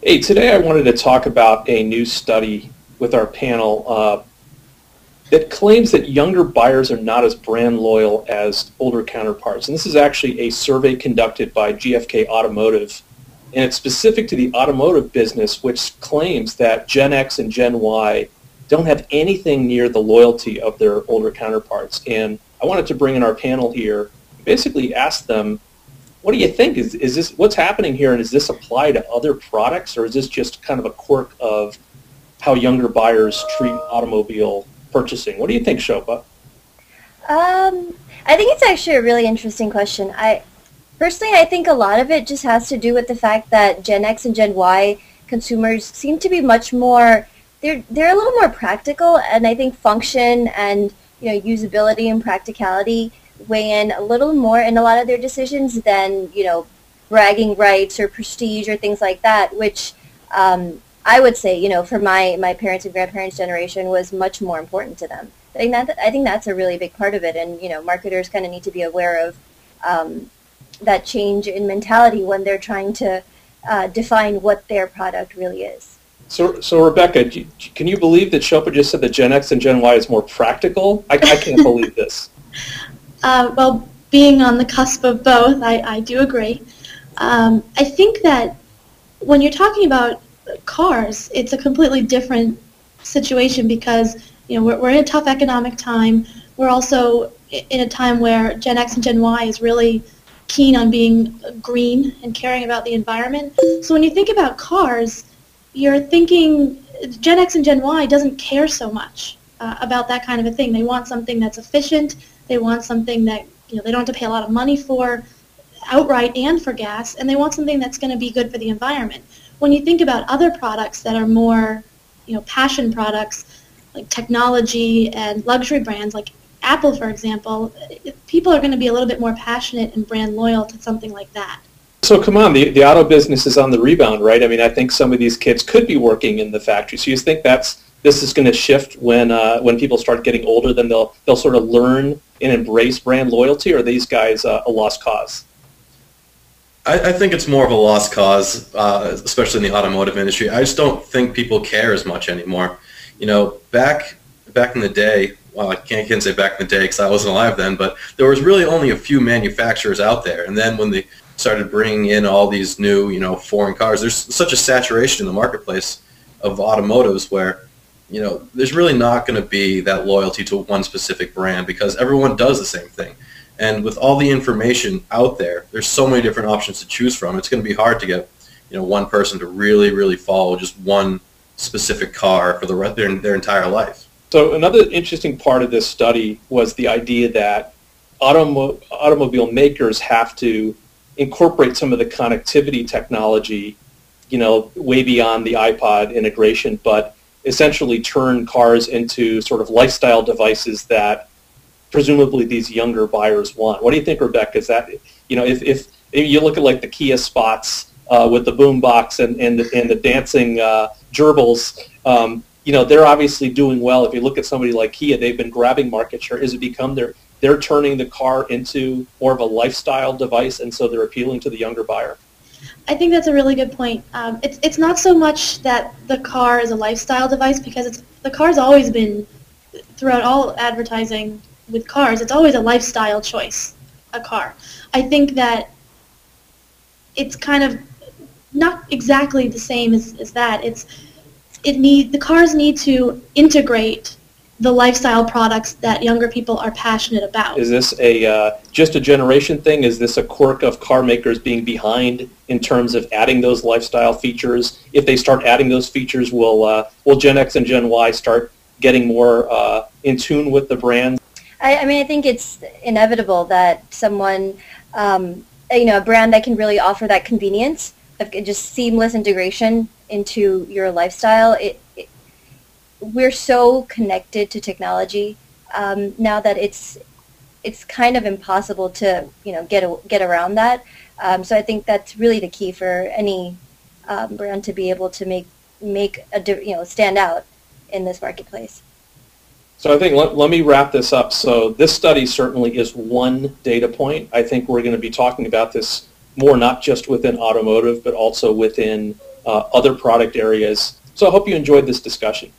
Hey, today I wanted to talk about a new study with our panel that claims that younger buyers are not as brand loyal as older counterparts. And this is actually a survey conducted by GfK Automotive, and it's specific to the automotive business, which claims that Gen X and Gen Y don't have anything near the loyalty of their older counterparts. And I wanted to bring in our panel here, basically ask them, what do you think? Is this what's happening here, and does this apply to other products, or is this just kind of a quirk of how younger buyers treat automobile purchasing? What do you think, Shopa? I think it's actually a really interesting question. Personally, I think a lot of it just has to do with the fact that Gen X and Gen Y consumers seem to be much more, they're a little more practical, and I think function and usability and practicality weigh in a little more in a lot of their decisions than bragging rights or prestige or things like that, which I would say for my parents and grandparents' generation was much more important to them. I think that's a really big part of it, and marketers kind of need to be aware of that change in mentality when they're trying to define what their product really is. So Rebecca, can you believe that Shopa just said that Gen X and Gen Y is more practical? I can't believe this. Well, being on the cusp of both, I do agree. I think that when you're talking about cars, it's a completely different situation because we're in a tough economic time. We're also in a time where Gen X and Gen Y is really keen on being green and caring about the environment. So when you think about cars, you're thinking Gen X and Gen Y doesn't care so much about that kind of a thing. They want something that's efficient. They want something that they don't have to pay a lot of money for outright and for gas, and they want something that's going to be good for the environment. When you think about other products that are more passion products like technology and luxury brands like Apple, for example, people are going to be a little bit more passionate and brand loyal to something like that. So come on, the auto business is on the rebound, right? I mean, I think some of these kids could be working in the factory. So you think this is going to shift when people start getting older? Then they'll sort of learn and embrace brand loyalty, or are these guys a lost cause? I think it's more of a lost cause, especially in the automotive industry. I just don't think people care as much anymore. Back in the day, well, I can't say back in the day because I wasn't alive then, but there was really only a few manufacturers out there. And then when they started bringing in all these new, foreign cars, there's such a saturation in the marketplace of automotives where there's really not going to be that loyalty to one specific brand because everyone does the same thing. And with all the information out there, there's so many different options to choose from. It's going to be hard to get, one person to really, really follow just one specific car for their entire life. So another interesting part of this study was the idea that automobile makers have to incorporate some of the connectivity technology, way beyond the iPod integration, but essentially turn cars into sort of lifestyle devices that presumably these younger buyers want. What do you think, Rebecca? Is that, if you look at like the Kia spots with the boom box and the dancing gerbils, they're obviously doing well. If you look at somebody like Kia, they've been grabbing market share. Has it become they're turning the car into more of a lifestyle device, and so they're appealing to the younger buyer? I think that's a really good point. It's not so much that the car is a lifestyle device because the car's always been, throughout all advertising with cars, it's always a lifestyle choice, a car. I think that it's kind of not exactly the same as that. The cars need to integrate the lifestyle products that younger people are passionate about. Is this just a generation thing? Is this a quirk of car makers being behind in terms of adding those lifestyle features? If they start adding those features, will Gen X and Gen Y start getting more in tune with the brand? I mean, I think it's inevitable that someone, a brand that can really offer that convenience of just seamless integration into your lifestyle. We're so connected to technology now that it's kind of impossible to get around that. So I think that's really the key for any brand to be able to make stand out in this marketplace. So I think let me wrap this up. So this study certainly is one data point. I think we're going to be talking about this more not just within automotive, but also within other product areas. So I hope you enjoyed this discussion.